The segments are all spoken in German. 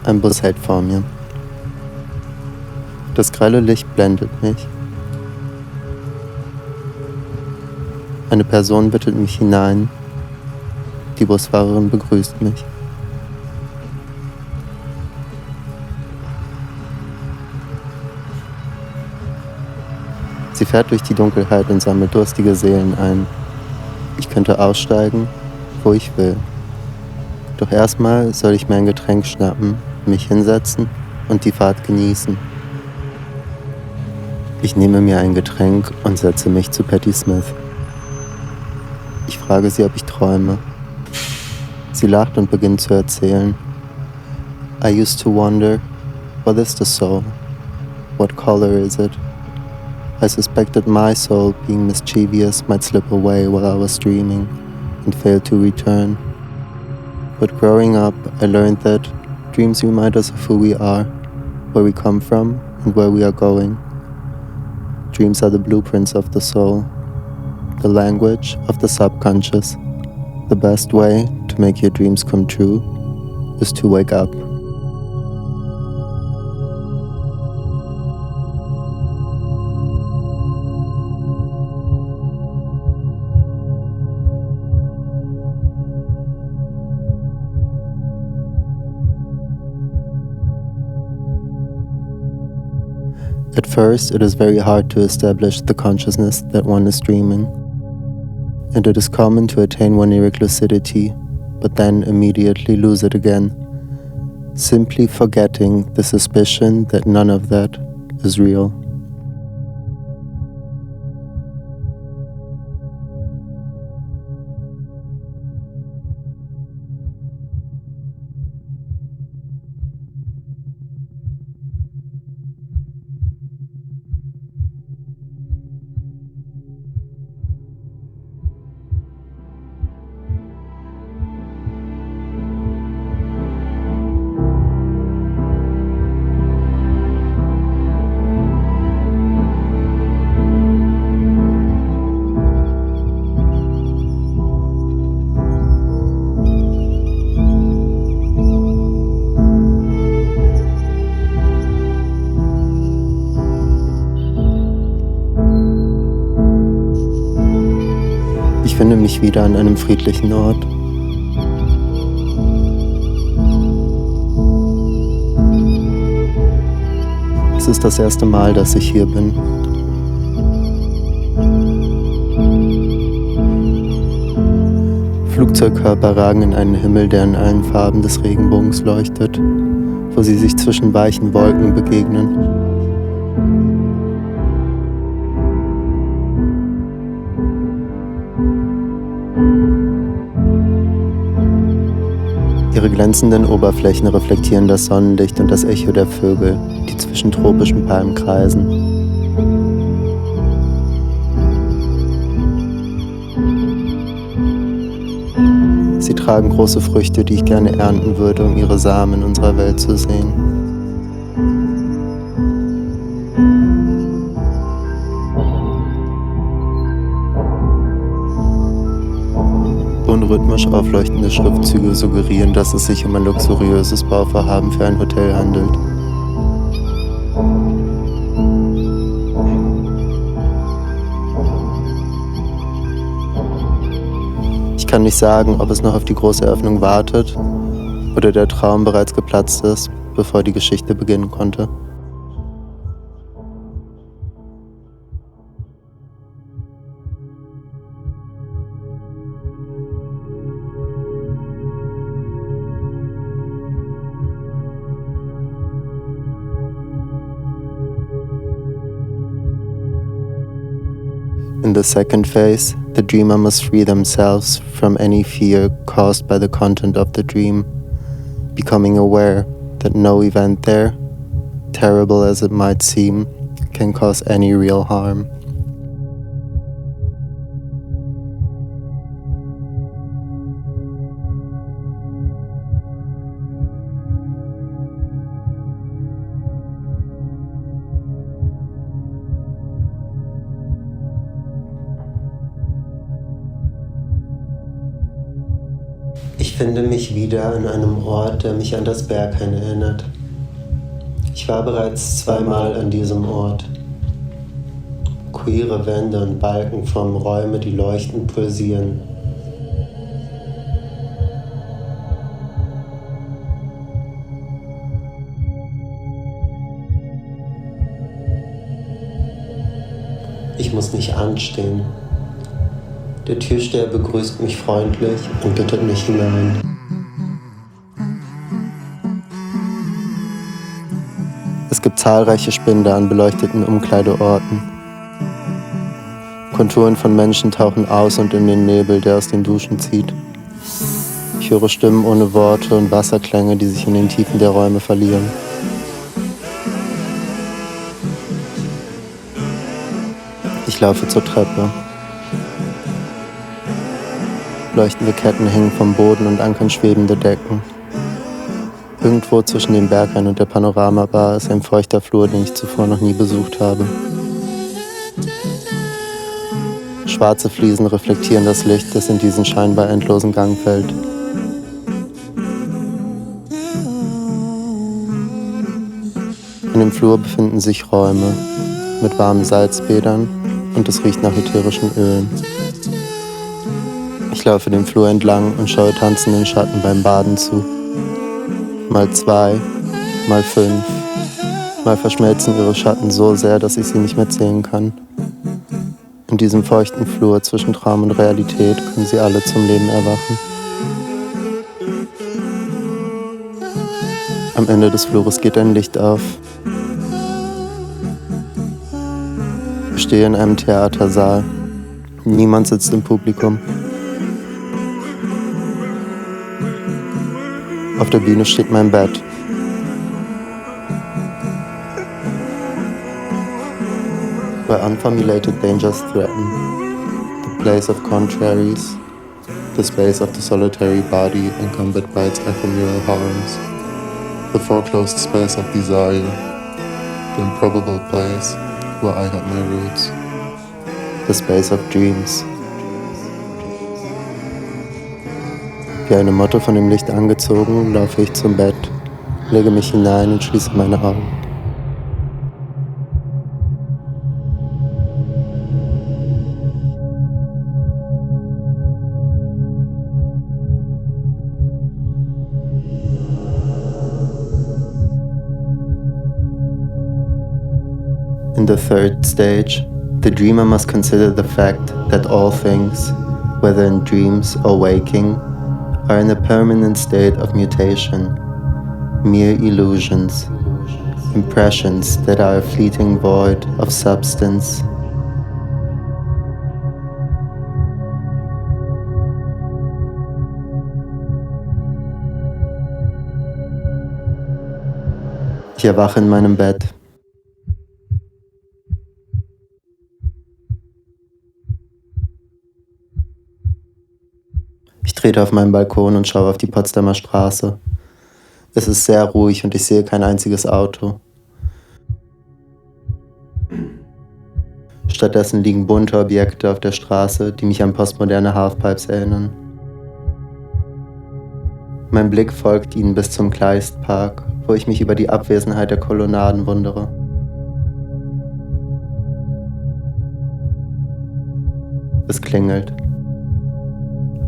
Ein Bus hält vor mir. Das grelle Licht blendet mich. Eine Person bittet mich hinein. Die Busfahrerin begrüßt mich. Sie fährt durch die Dunkelheit und sammelt durstige Seelen ein. Ich könnte aussteigen, wo ich will. Doch erstmal soll ich mir ein Getränk schnappen, mich hinsetzen und die Fahrt genießen. Ich nehme mir ein Getränk und setze mich zu Patti Smith. Ich frage sie, ob ich träume. Sie lacht und beginnt zu erzählen. I used to wonder, what is the soul? What color is it? I suspected my soul, being mischievous, might slip away while I was dreaming and fail to return. But growing up, I learned that dreams remind us of who we are, where we come from, and where we are going. Dreams are the blueprints of the soul, the language of the subconscious. The best way to make your dreams come true is to wake up. At first, it is very hard to establish the consciousness that one is dreaming, and it is common to attain oniric lucidity, but then immediately lose it again, simply forgetting the suspicion that none of that is real. Ich finde mich wieder an einem friedlichen Ort. Es ist das erste Mal, dass ich hier bin. Flugzeugkörper ragen in einen Himmel, der in allen Farben des Regenbogens leuchtet, wo sie sich zwischen weichen Wolken begegnen. Ihre glänzenden Oberflächen reflektieren das Sonnenlicht und das Echo der Vögel, die zwischen tropischen Palmen kreisen. Sie tragen große Früchte, die ich gerne ernten würde, um ihre Samen in unserer Welt zu sehen. Rhythmisch aufleuchtende Schriftzüge suggerieren, dass es sich um ein luxuriöses Bauvorhaben für ein Hotel handelt. Ich kann nicht sagen, ob es noch auf die große Eröffnung wartet oder der Traum bereits geplatzt ist, bevor die Geschichte beginnen konnte. In the second phase, the dreamer must free themselves from any fear caused by the content of the dream, becoming aware that no event there, terrible as it might seem, can cause any real harm. finde mich wieder an einem Ort, der mich an das Berghain erinnert. Ich war bereits 2-mal an diesem Ort. Queere Wände und Balken formen Räume, die leuchtend pulsieren. Ich muss nicht anstehen. Der Türsteher begrüßt mich freundlich und bittet mich hinein. Es gibt zahlreiche Spinde an beleuchteten Umkleideorten. Konturen von Menschen tauchen aus und in den Nebel, der aus den Duschen zieht. Ich höre Stimmen ohne Worte und Wasserklänge, die sich in den Tiefen der Räume verlieren. Ich laufe zur Treppe. Leuchtende Ketten hängen vom Boden und ankern schwebende Decken. Irgendwo zwischen dem Berghain und der Panoramabar ist ein feuchter Flur, den ich zuvor noch nie besucht habe. Schwarze Fliesen reflektieren das Licht, das in diesen scheinbar endlosen Gang fällt. In dem Flur befinden sich Räume mit warmen Salzbädern und es riecht nach ätherischen Ölen. Ich laufe den Flur entlang und schaue tanzenden Schatten beim Baden zu. Mal 2, mal 5. Mal verschmelzen ihre Schatten so sehr, dass ich sie nicht mehr zählen kann. In diesem feuchten Flur zwischen Traum und Realität können sie alle zum Leben erwachen. Am Ende des Flures geht ein Licht auf. Ich stehe in einem Theatersaal. Niemand sitzt im Publikum. Auf der Bühne steht mein Bett. Where unformulated dangers threaten, the place of contraries, the space of the solitary body encumbered by its ephemeral harms, the foreclosed space of desire, the improbable place where I had my roots, the space of dreams. Wie eine Motte von dem Licht angezogen, laufe ich zum Bett, lege mich hinein und schließe meine Augen. In the third stage, the dreamer must consider the fact that all things, whether in dreams or waking, are in a permanent state of mutation, mere illusions, impressions that are a fleeting void of substance. Ich erwache in meinem Bett. Ich trete auf meinen Balkon und schaue auf die Potsdamer Straße. Es ist sehr ruhig und ich sehe kein einziges Auto. Stattdessen liegen bunte Objekte auf der Straße, die mich an postmoderne Halfpipes erinnern. Mein Blick folgt ihnen bis zum Kleistpark, wo ich mich über die Abwesenheit der Kolonnaden wundere. Es klingelt.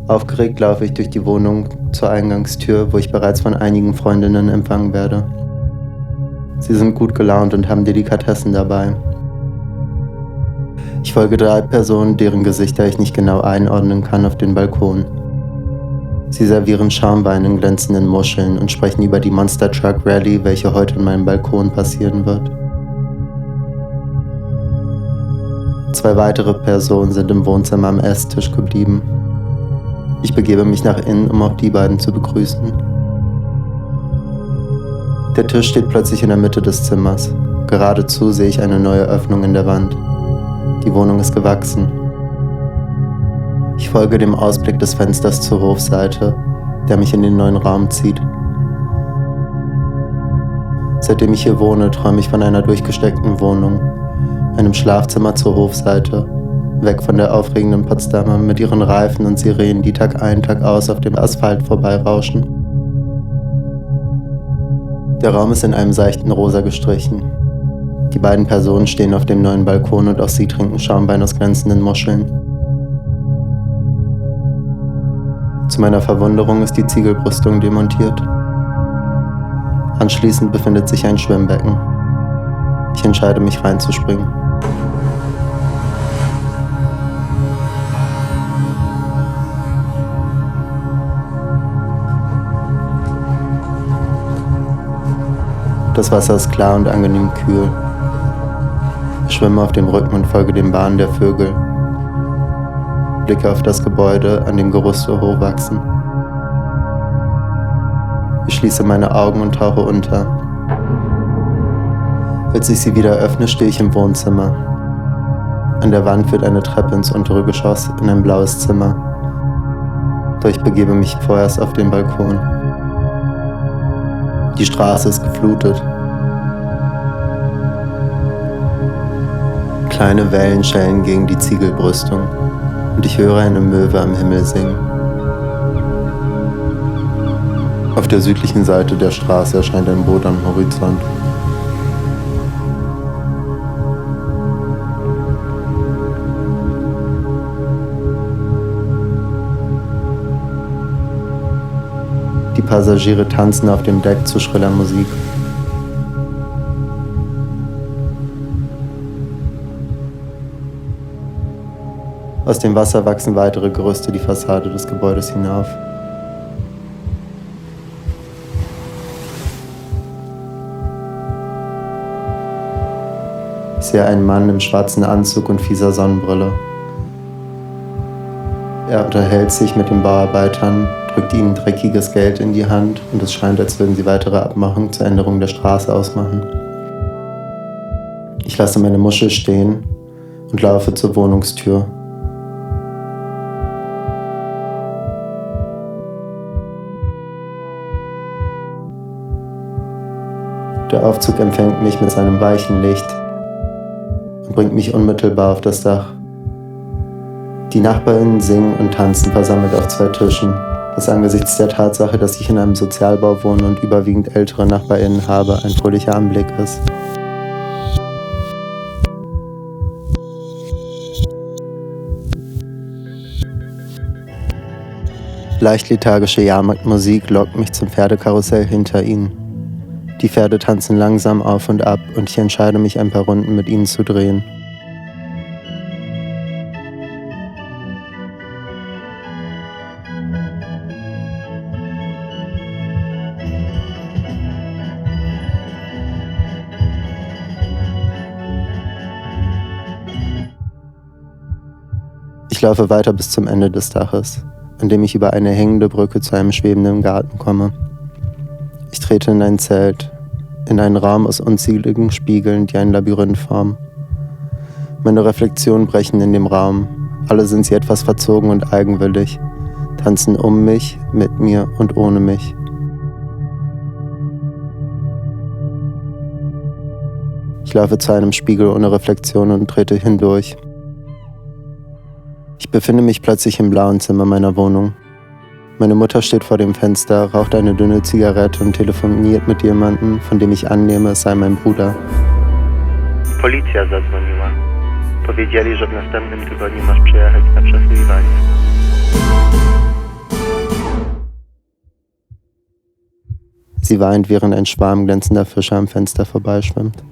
Aufgeregt laufe ich durch die Wohnung zur Eingangstür, wo ich bereits von einigen Freundinnen empfangen werde. Sie sind gut gelaunt und haben Delikatessen dabei. Ich folge 3 Personen, deren Gesichter ich nicht genau einordnen kann, auf den Balkon. Sie servieren Schaumwein in glänzenden Muscheln und sprechen über die Monster Truck Rally, welche heute an meinem Balkon passieren wird. 2 weitere Personen sind im Wohnzimmer am Esstisch geblieben. Ich begebe mich nach innen, um auch die beiden zu begrüßen. Der Tisch steht plötzlich in der Mitte des Zimmers. Geradezu sehe ich eine neue Öffnung in der Wand. Die Wohnung ist gewachsen. Ich folge dem Ausblick des Fensters zur Hofseite, der mich in den neuen Raum zieht. Seitdem ich hier wohne, träume ich von einer durchgesteckten Wohnung, einem Schlafzimmer zur Hofseite, weg von der aufregenden Potsdamer mit ihren Reifen und Sirenen, die Tag ein, Tag aus auf dem Asphalt vorbeirauschen. Der Raum ist in einem seichten Rosa gestrichen. Die beiden Personen stehen auf dem neuen Balkon und auch sie trinken Schaumwein aus glänzenden Muscheln. Zu meiner Verwunderung ist die Ziegelbrüstung demontiert. Anschließend befindet sich ein Schwimmbecken. Ich entscheide mich reinzuspringen. Das Wasser ist klar und angenehm kühl. Ich schwimme auf dem Rücken und folge den Bahnen der Vögel. Blicke auf das Gebäude, an dem Gerüste hochwachsen. Ich schließe meine Augen und tauche unter. Als ich sie wieder öffne, stehe ich im Wohnzimmer. An der Wand führt eine Treppe ins untere Geschoss in ein blaues Zimmer. Doch ich begebe mich vorerst auf den Balkon. Die Straße ist geflutet. Kleine Wellen schellen gegen die Ziegelbrüstung und ich höre eine Möwe am Himmel singen. Auf der südlichen Seite der Straße erscheint ein Boot am Horizont. Die Passagiere tanzen auf dem Deck zu schriller Musik. Aus dem Wasser wachsen weitere Gerüste die Fassade des Gebäudes hinauf. Ich sehe einen Mann im schwarzen Anzug und fieser Sonnenbrille. Er unterhält sich mit den Bauarbeitern, drückt ihnen dreckiges Geld in die Hand und es scheint, als würden sie weitere Abmachungen zur Änderung der Straße ausmachen. Ich lasse meine Muschel stehen und laufe zur Wohnungstür. Der Aufzug empfängt mich mit seinem weichen Licht und bringt mich unmittelbar auf das Dach. Die NachbarInnen singen und tanzen versammelt auf 2 Tischen, was angesichts der Tatsache, dass ich in einem Sozialbau wohne und überwiegend ältere NachbarInnen habe, ein fröhlicher Anblick ist. Leicht lethargische Jahrmarktmusik lockt mich zum Pferdekarussell hinter ihnen. Die Pferde tanzen langsam auf und ab und ich entscheide mich, ein paar Runden mit ihnen zu drehen. Ich laufe weiter bis zum Ende des Daches, an dem ich über eine hängende Brücke zu einem schwebenden Garten komme. Ich trete in ein Zelt, in einen Raum aus unzähligen Spiegeln, die ein Labyrinth formen. Meine Reflexionen brechen in dem Raum. Alle sind sie etwas verzogen und eigenwillig, tanzen um mich, mit mir und ohne mich. Ich laufe zu einem Spiegel ohne Reflexion und trete hindurch. Ich befinde mich plötzlich im blauen Zimmer meiner Wohnung. Meine Mutter steht vor dem Fenster, raucht eine dünne Zigarette und telefoniert mit jemandem, von dem ich annehme, es sei mein Bruder. Policja zadzwoniła. Powiedzieli, że w następnym tygodniu masz przyjechać na przesłuchiwanie. Sie weint, während ein Schwarm glänzender Fische am Fenster vorbeischwimmt.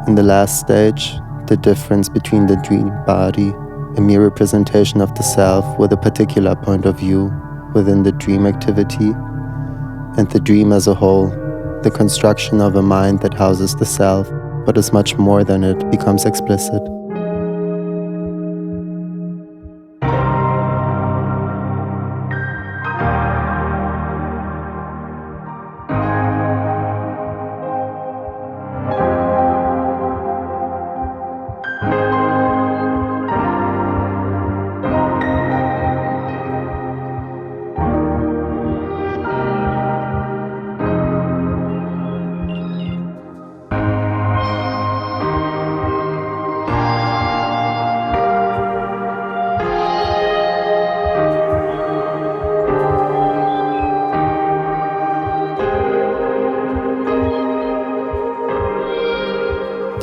In the last stage, the difference between the dream body, a mere representation of the self with a particular point of view within the dream activity, and the dream as a whole, the construction of a mind that houses the self, but is much more than it, becomes explicit.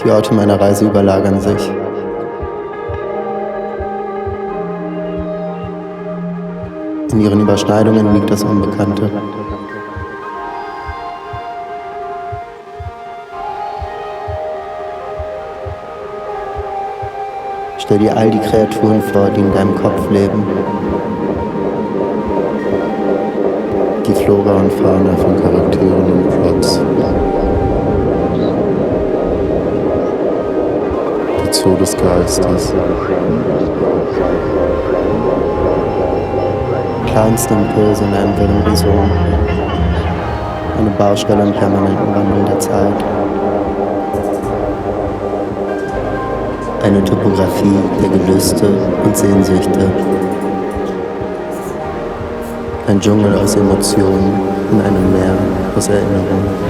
Die Orte meiner Reise überlagern sich. In ihren Überschneidungen liegt das Unbekannte. Stell dir all die Kreaturen vor, die in deinem Kopf leben. Die Flora und Fauna von Charakteren und Plots. Die Zoo des Geistes. Kleinste Impulse in einem wirren Rhizom. Eine Baustelle im permanenten Wandel der Zeit. Eine Topografie der Gelüste und Sehnsüchte. Ein Dschungel aus Emotionen in einem Meer aus Erinnerungen.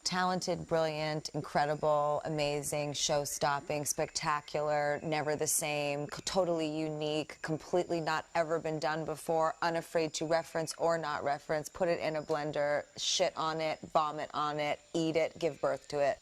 Talented, brilliant, incredible, amazing, show-stopping, spectacular, never the same, totally unique, completely not ever been done before, unafraid to reference or not reference, put it in a blender, shit on it, vomit on it, eat it, give birth to it.